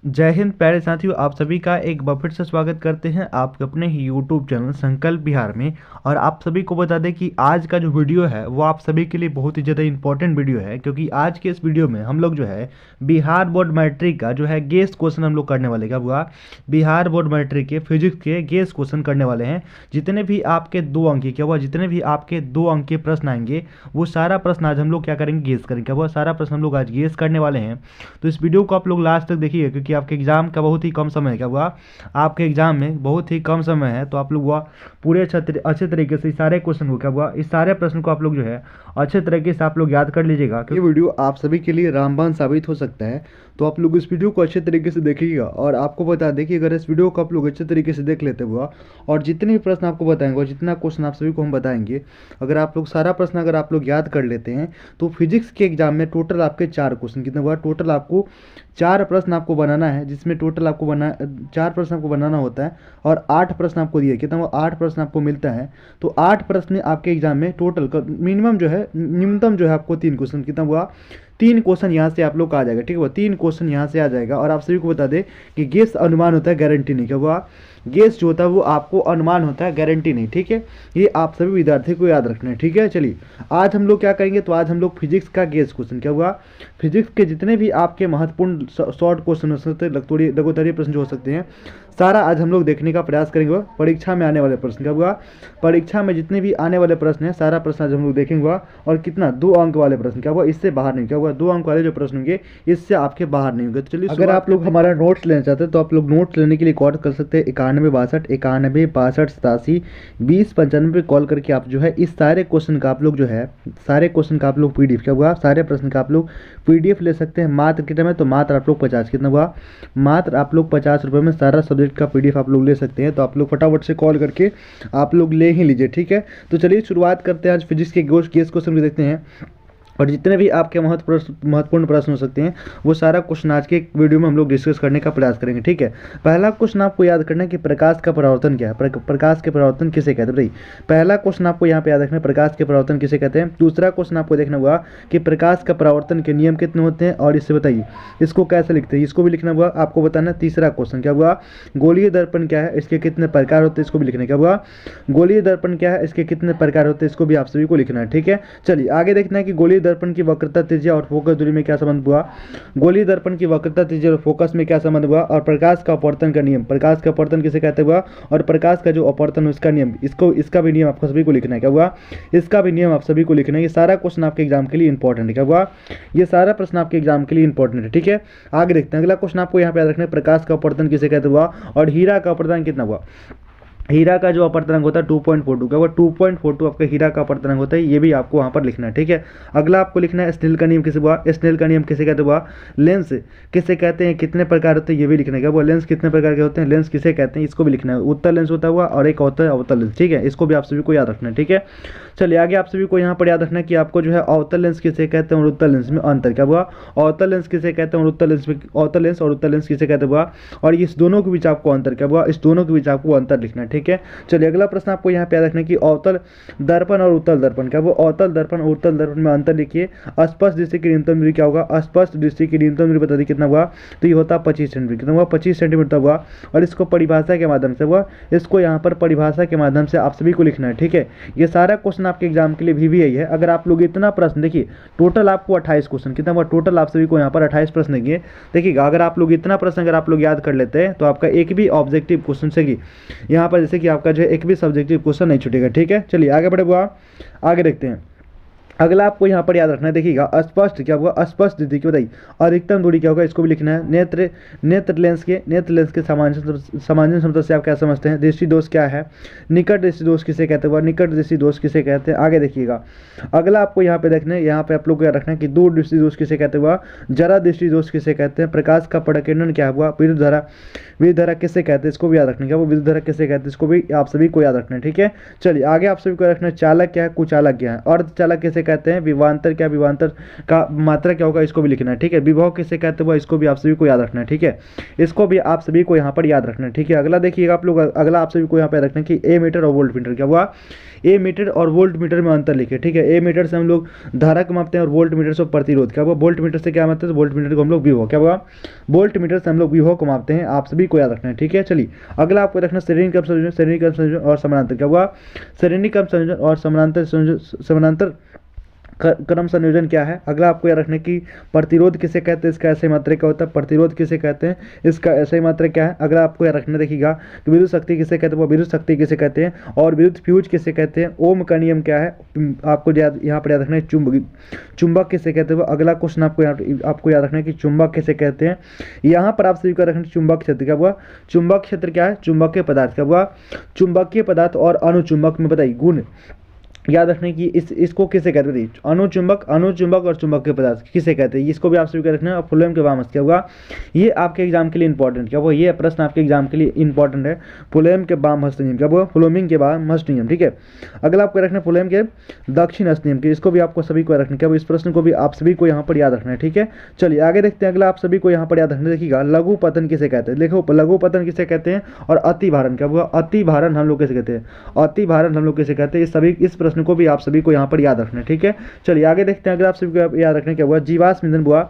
जय हिंद प्यारे साथियों, आप सभी का एक बार फिर से स्वागत करते हैं आपके अपने ही यूट्यूब चैनल संकल्प बिहार में। और आप सभी को बता दें कि आज का जो वीडियो है वो आप सभी के लिए बहुत ही ज़्यादा इंपॉर्टेंट वीडियो है, क्योंकि आज के इस वीडियो में हम लोग जो है बिहार बोर्ड मैट्रिक का जो है गेस क्वेश्चन हम लोग करने वाले। क्या हुआ, बिहार बोर्ड मैट्रिक के फिजिक्स के गेस क्वेश्चन करने वाले हैं। जितने भी आपके 2 अंक के क्या हुआ, जितने भी आपके 2 अंक के प्रश्न आएंगे वो सारा प्रश्न आज हम लोग क्या करेंगे, गेस करेंगे। क्या हुआ, सारा प्रश्न हम लोग आज गेस करने वाले हैं। तो इस वीडियो को आप लोग लास्ट तक देखिए, क्योंकि आपके एग्जाम का बहुत ही कम समय है। क्या हुआ, आपके एग्जाम में बहुत ही कम समय है, तो आप लोग हुआ पूरे अच्छे तरीके से इस सारे क्वेश्चन को क्या हुआ, इस सारे प्रश्न को आप लोग जो है अच्छे तरीके से आप लोग याद कर लीजिएगा। ये वीडियो आप सभी के लिए रामबाण साबित हो सकता है, तो आप लोग इस वीडियो को अच्छे तरीके से देखिएगा। और आपको बता दें कि अगर इस वीडियो को आप लोग अच्छे तरीके से देख लेते हुआ और जितने भी प्रश्न आपको बताएंगे और जितना क्वेश्चन आप सभी को हम बताएंगे, अगर आप लोग सारा प्रश्न अगर आप लोग याद कर लेते हैं तो फिजिक्स के एग्जाम में टोटल आपके 4 क्वेश्चन कितने हुआ, टोटल आपको 4 प्रश्न आपको बनाना है, जिसमें टोटल आपको 4 प्रश्न आपको बनाना होता है और 8 प्रश्न आपको दिए, कितना वो 8 प्रश्न आपको मिलता है। तो 8 प्रश्न आपके एग्जाम में टोटल मिनिमम जो है, न्यूनतम जो है आपको 3 क्वेश्चन कितना हुआ, 3 क्वेश्चन यहाँ से आप लोग का आ जाएगा। ठीक है, 3 क्वेश्चन यहाँ से आ जाएगा। और आप सभी को बता दें कि गेस अनुमान होता है, गारंटी नहीं। क्या हुआ, गेस जो होता है वो आपको अनुमान होता है, गारंटी नहीं। ठीक है, ये आप सभी विद्यार्थी को याद रखना है। ठीक है, चलिए आज हम लोग क्या करेंगे, तो आज हम लोग फिजिक्स का गेस क्वेश्चन क्या हुआ, फिजिक्स के जितने भी आपके महत्वपूर्ण शॉर्ट क्वेश्चन हो सकते हैं, लघुत्तरीय प्रश्न जो हो सकते हैं, सारा आज हम लोग देखने का प्रयास करेंगे। परीक्षा में आने वाले प्रश्न क्या हुआ, परीक्षा में जितने भी आने वाले प्रश्न हैं सारा प्रश्न आज हम लोग देखेंगे। और कितना 2 अंक वाले प्रश्न क्या हुआ, इससे बाहर नहीं। क्या हुआ, 2 अंक वाले जो प्रश्न होंगे इससे आपके बाहर नहीं होंगे। तो चलिए, अगर आप लोग हमारा नोट्स लेना चाहते हैं तो आप लोग नोट्स लेने के लिए कॉल कर सकते हैं 9162 पे कॉल करके आप जो है इस सारे क्वेश्चन का आप लोग जो है सारे क्वेश्चन का आप लोग पीडीएफ क्या हुआ, सारे प्रश्न का आप लोग पीडीएफ ले सकते हैं। मात्र कितने में, तो मात्र आप लोग 50 कितना हुआ, मात्र आप लोग 50 रुपये में सारा सब्जेक्ट का पीडीएफ आप लोग ले सकते हैं। तो आप लोग फटाफट से कॉल करके आप लोग ले ही लीजिए। ठीक है, तो चलिए शुरुआत करते हैं आज फिजिक्स के गेस क्वेश्चन भी देखते हैं। और जितने भी आपके महत्वपूर्ण प्रश्न हो सकते हैं वो सारा क्वेश्चन आज के वीडियो में हम लोग डिस्कस करने का प्रयास करेंगे। ठीक है, पहला क्वेश्चन आपको याद करना है कि प्रकाश का परावर्तन क्या है, प्रकाश के परावर्तन किसे कहते हैं। भाई पहला क्वेश्चन आपको यहाँ पे याद रखना है, प्रकाश के परावर्तन किसे कहते हैं। दूसरा क्वेश्चन आपको देखना हुआ कि प्रकाश का परावर्तन के नियम कितने होते हैं और इससे बताइए इसको कैसे लिखते हैं, इसको भी लिखना हुआ आपको बताना। तीसरा क्वेश्चन क्या हुआ, गोलीय दर्पण क्या है, इसके कितने प्रकार होते हैं, इसको भी लिखना। क्या हुआ, गोलीय दर्पण क्या है, इसके कितने प्रकार होते हैं, इसको भी आप सभी को लिखना है। ठीक है, चलिए आगे देखना है कि गोलीय दर्पण की वक्रता, त्रिज्या और फोकस दूरी में क्या संबंध हुआ। गोलीय दर्पण की वक्रता, त्रिज्या और फोकस में क्या संबंध हुआ। और प्रकाश का अपवर्तन का नियम, प्रकाश का अपवर्तन किसे कहते हुआ, और प्रकाश का जो अपवर्तन उसका नियम, इसका भी नियम आपको सभी को लिखना है। क्या हुआ, इसका भी नियम आप सभी को लिखना है। ये सारा क्वेश्चन आपके एग्जाम के लिए इंपॉर्टेंट है। क्या हुआ, ये सारा प्रश्न आपके एग्जाम के लिए इंपॉर्टेंट है। ठीक है, आगे देखते हैं। अगला क्वेश्चन आपको यहाँ पे याद रखना है, प्रकाश का अपवर्तन किसे कहते हुआ और हीरा का अपवर्तन कितना हुआ। हीरा का जो अपवर्तनांक होता है 2.42 का, वो 2.42 आपका हीरा का अपवर्तनांक होता है, ये भी आपको वहाँ पर लिखना है। ठीक है, अगला आपको लिखना है स्नेल का नियम किसे हुआ, स्नेल का नियम किसे कहते हुआ, लेंस किसे कहते हैं, कितने प्रकार होते हैं, ये भी लिखना है। वो लेंस कितने प्रकार के होते हैं, लेंस किसे कहते हैं, इसको भी लिखना है। उत्तल लेंस होता हुआ और एक होता है अवतल लेंस। ठीक है, इसको भी आप सभी को याद रखना है। ठीक है, चलिए आगे आप सभी को यहाँ पर याद रखना है कि आपको जो है अवतल लेंस किसे कहते हैं और उत्तल लेंस में अंतर क्या हुआ, अवतल लेंस किसे कहते हैं और उत्तल लेंस में, अवतल लेंस और उत्तल लेंस किसे कहते हुआ, और इस दोनों के बीच आपको अंतर क्या हुआ, इस दोनों के बीच आपको अंतर लिखना है। ठीक है, चलिए अगला प्रश्न आपको यहाँ पे याद रखना है कि अवतल दर्पण और उत्तल दर्पण क्या, वो अवतल दर्पण और उत्तल दर्पण में अंतर लिखिए। स्पष्ट दृष्टि की न्यूनतम दूरी क्या होगा, स्पष्ट दृष्टि की न्यूनतम दूरी बता दी कितना हुआ, तो ये होता 25 सेंटीमीटर। कितना हुआ, 25 सेंटीमीटर हुआ। और इसको परिभाषा के माध्यम से हुआ, इसको यहाँ पर परिभाषा के माध्यम से आप सभी को लिखना है। ठीक है, ये सारा क्वेश्चन आपके एग्जाम के लिए भी यही है। अगर आप लोग इतना प्रश्न देखिए, टोटल आपको 28 क्वेश्चन कितना हुआ, टोटल आप सभी को यहाँ पर 28 प्रश्न देंगे। देखिएगा, अगर आप लोग इतना प्रश्न अगर आप लोग याद कर लेते हैं तो आपका एक भी ऑब्जेक्टिव क्वेश्चन से यहाँ पर जैसे कि आपका जो है एक भी सब्जेक्टिव क्वेश्चन नहीं छूटेगा। ठीक है, चलिए आगे बढ़े हुआ, आगे देखते हैं। अगला आपको यहाँ पर याद रखना है, देखिएगा अस्पष्ट क्या हुआ, अस्पष्ट दृष्टि की बताइए अधिकतम दूरी क्या होगा, इसको भी लिखना है। नेत्र लेंस के सामान्य समतल से आप क्या समझते हैं, दृष्टि दोष क्या है, निकट दृष्टि दोष किसे कहते हैं, निकट दृष्टि दोष किसे कहते हैं। आगे देखिएगा, अगला आपको यहाँ पे देखना है, यहाँ पे आप लोग को याद रखना है कि दूर दृष्टि दोष किसे कहते हुआ, जरा दृष्टि दोष किसे कहते हैं, प्रकाश का प्रकीर्णन क्या हुआ, विद्युत धारा किसे कहते हैं, इसको भी याद रखना है। वो विद्युत धारा किसे कहते हैं, इसको भी आप सभी को याद रखना है। ठीक है, चलिए आगे आप सभी को रखना है चालक क्या है, कुचालक क्या है, अर्धचालक किसे कहते हैं, विभवांतर क्या, विभवांतर का मात्रा क्या होगा इसको भी लिखना है, ठीक है। विभव किसे कहते हैं इसको भी आप सभी को याद रखना है, ठीक है। इसको भी आप सभी को यहाँ पर याद रखना है, ठीक है। अगला देखिएगा आप लोग, अगला आप सभी को यहाँ पर रखना है कि ए मीटर और वोल्ट मीटर क्या हुआ, ए मीटर और वोल्ट मीटर में अंतर लिखे, ठीक है। ए मीटर से हम लोग धारा को मापते हैं और वोल्ट मीटर से प्रतिरोध क्या हुआ, वोल्ट मीटर से क्या मापते हैं, वोल्ट मीटर को हम लोग विभव क्या हुआ, वोल्ट मीटर से हम लोग विभव को मापते हैं, आप सभी को याद रखना है, ठीक है। चलिए अगला आपको रखना श्रेणी क्रम संयोजन, श्रेणी क्रम संयोजन और समानांतर क्या हुआ, श्रेणी क्रम संयोजन और समानांतर क्रम संयोजन क्या है। अगला आपको यह रखने की प्रतिरोध किसे कहते हैं, इसका ऐसे मात्रा क्या होता है, प्रतिरोध किसे कहते हैं, इसका ऐसे मात्रा क्या है। अगला आपको यह रखना देखिएगा कि विद्युत शक्ति किसे कहते हैं, वो विद्युत शक्ति किसे कहते हैं, और विद्युत फ्यूज किसे कहते हैं, ओम का नियम क्या है, आपको यहाँ पर याद रखना है। चुंबक किसे कहते हैं, अगला क्वेश्चन आपको याद रखना है कि चुंबक किसे कहते हैं। यहाँ पर आप सभी को रखना चुंबक क्षेत्र क्या हुआ, चुंबक क्षेत्र क्या है, चुंबकीय पदार्थ क्या हुआ, चुंबकीय पदार्थ और अनुचुंबक में बताइए गुण याद रखने की, इसको किसे कहते हैं, अनुचुंबक और चुंबकीय पदार्थ किसे कहते हैं, इसको भी आप सभी को रखना है। और फ्लोएम के वामस क्या हुआ, ये आपके एग्जाम के लिए इंपॉर्टेंट क्या हुआ, ये प्रश्न आपके एग्जाम के लिए इंपॉर्टेंट है। फ्लोएम के वाम हस्त नियम क्या हुआ, फ्लोएमिंग के वाम हस्त नियम, ठीक है। अगला आपको रखना है फ्लोएम के दक्षिण हस्त नियम के, इसको भी आपको सभी को रखना क्या, इस प्रश्न को भी आप सभी को यहाँ पर याद रखना है, ठीक है। चलिए आगे देखते हैं, अगला आप सभी को यहाँ पर याद रखना देखिएगा, लघु पतन किसे कहते हैं, देखो लघु पतन किसे कहते हैं, और अति भारण क्या हुआ, अति भारण हम लोग किसे कहते हैं, अति भारण हम लोग किसे कहते हैं, इस प्रश्न को भी आप सभी को यहाँ पर याद रखना है, ठीक है। चलिए आगे देखते हैं, अगर आप सभी को याद रखना क्या हुआ, जीवाश्म ईंधन हुआ,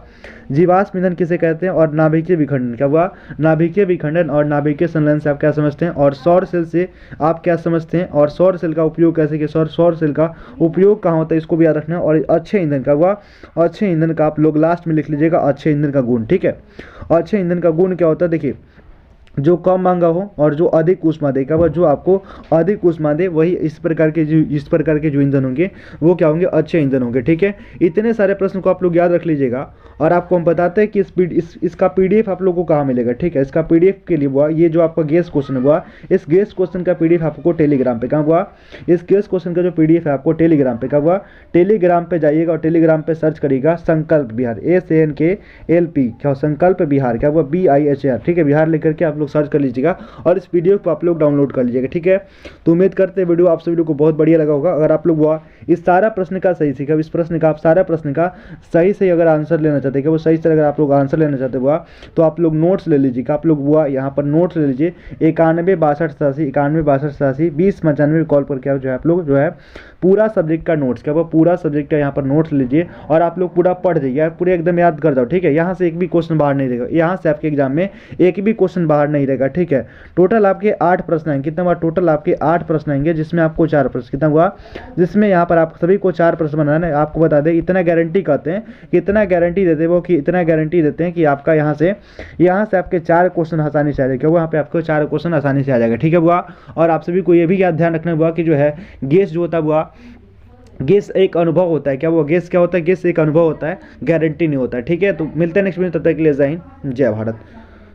जीवाश्म ईंधन किसे कहते हैं, और नाभिकीय विखंडन क्या हुआ, नाभिकीय विखंडन और नाभिकीय संलयन से आप क्या समझते हैं, और सौर सेल से आप क्या समझते हैं, और सौर सेल का उपयोग कैसे किया, सौर सेल का उपयोग कहाँ होता है इसको भी याद रखना है। और अच्छे ईंधन का हुआ, अच्छे ईंधन का आप लोग लास्ट में लिख लीजिएगा, अच्छे ईंधन का गुण, ठीक है। अच्छे ईंधन का गुण क्या होता है, देखिए जो कम महंगा हो और जो अधिक ऊष्मा देगा, वह जो आपको अधिक ऊष्मा दे वही इस प्रकार के जो ईंधन होंगे वो क्या होंगे, अच्छे ईंधन होंगे, ठीक है। इतने सारे प्रश्न को आप लोग याद रख लीजिएगा। और आपको हम बताते हैं कि इसका पीडीएफ आप लोगों को कहाँ मिलेगा, ठीक है। इसका पीडीएफ के लिए हुआ, ये जो आपका गेस क्वेश्चन हुआ, इस गेस क्वेश्चन का पीडीएफ आपको टेलीग्राम पे कहाँ हुआ, इस गेस क्वेश्चन का जो पीडीएफ है आपको टेलीग्राम पे कहाँ हुआ, टेलीग्राम पे जाइएगा और टेलीग्राम पे सर्च करिएगा संकल्प बिहार, SANKLP क्या, संकल्प बिहार क्या हुआ, BIHAR, ठीक है। बिहार लिख करके आप लोग सर्च कर लीजिएगा और इस वीडियो को आप लोग डाउनलोड कर लीजिएगा, ठीक है। तो उम्मीद करते हैं वीडियो आप सभी लोग को बहुत बढ़िया लगा होगा। अगर आप लोग हुआ इस सारा प्रश्न का सही सीखा, इस प्रश्न का आप सारा प्रश्न का सही अगर आंसर लेना चाहते हैं, वो सही से अगर आप लोग आंसर लेना चाहते हुआ तो आप लोग नोट्स ले लीजिएगा। आप लोग हुआ यहाँ पर नोट्स ले लीजिए 91 62 87 20 95 कॉल पर क्या जो है आप लोग जो है पूरा सब्जेक्ट का नोट्स क्या, वो पूरा सब्जेक्ट का यहाँ पर नोट्स लीजिए और आप लोग पूरा पढ़ जाइए, पूरे एकदम याद कर जाओ, ठीक है। यहाँ से एक भी क्वेश्चन बाहर नहीं रहेगा, यहाँ से आपके एग्जाम में एक भी क्वेश्चन बाहर नहीं रहेगा, ठीक है। टोटल आपके 8 प्रश्न आएंगे, कितना हुआ, टोटल आपके 8 प्रश्न आएंगे, जिसमें आपको 4 प्रश्न, कितना हुआ, जिसमें यहाँ पर आप सभी को 4 प्रश्न बनाना है। आपको बता दें इतना गारंटी कहते हैं, कितना गारंटी देते हैं वो, कि इतना गारंटी देते हैं कि आपका यहाँ से आपके 4 क्वेश्चन आसानी से आ जाएगा, वहाँ पे आपको 4 क्वेश्चन आसानी से आ जाएगा, ठीक है बुआ। और आप सभी को ये भी याद ध्यान रखना हुआ कि जो है गेस जो होता है बुआ, गेस एक अनुभव होता है, क्या वो गेस क्या होता है, गेस एक अनुभव होता है, गारंटी नहीं होता है, ठीक है। तो मिलते हैं नेक्स्ट वीडियो, तब तक के लिए जय हिंद जय भारत।